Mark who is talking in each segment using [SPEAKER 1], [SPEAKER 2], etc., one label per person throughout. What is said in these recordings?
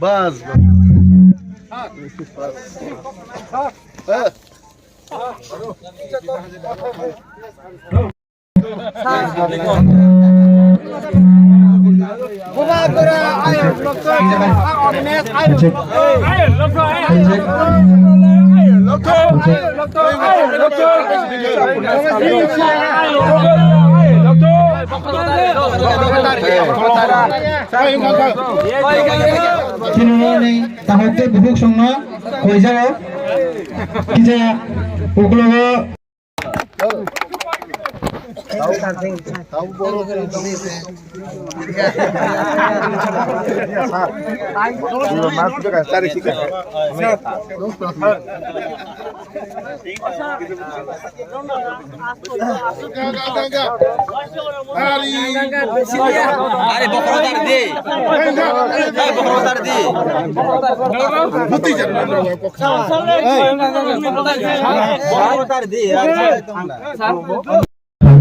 [SPEAKER 1] बस
[SPEAKER 2] Tinunoni tahote bubuk songno koijao kita uklogo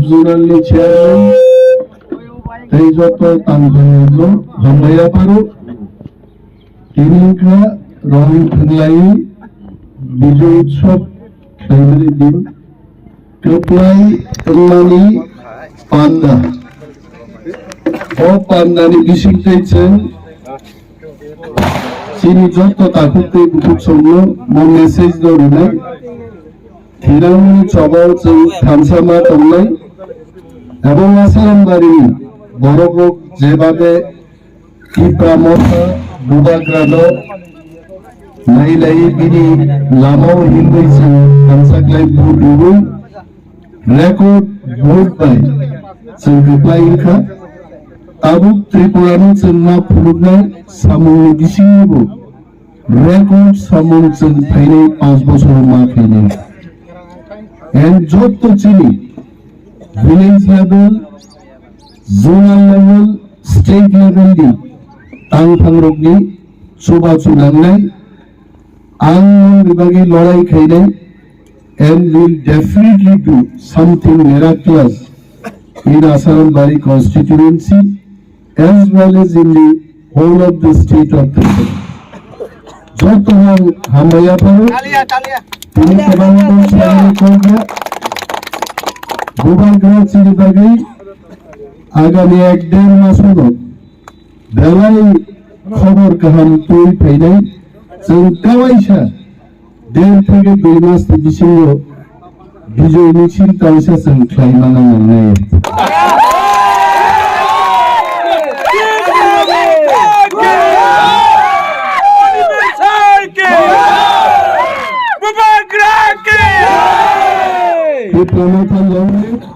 [SPEAKER 2] Jurnalnya chairman, Tejoto Tanjung Hamaya Paru, Kiringka Rohing Thanglai, Biju Utshop Family Din, Keplai Tengmani Panda, O Panda ni bisik techen, Sini Joto Takute Bukut Songlo, Mo message do runai, Thiramuni Chobao Cheng Thamsama Tonglai, এবং আসলাম বাড়ি বড় যেভাবে ইপ্রামতা বুদাগ্রাদ নাইলাই বিনি লামাও হিন্দুইছে হামসাকলাই বুদুরু রেকর্ড ভোট বাই সংকল্পাইনখা tabuk Tripurani chengma phuluknai samungni bisingibo record samung cheng phainai 5 bochor ma phainai and jotto chini village level zonal level state level ni tangphangrokni choba chunangnai ang bibagi lorai khainai and will definitely do something miraculous in Asaram-Bari constituency as well as in the whole of the state of Tripura. Jotohan Hamaya Paro, Gobargara Chiribagi, Agami এক দেড় মাস হলো বেলায় খবর কাহাম তুই ফাইনাই जों कावाइसा 1.5 থেকে 2 মাস বিসিङ বিজয় মিছিল কাইসা जों ख्लाइमाना मोननाय Diplomata Lawrence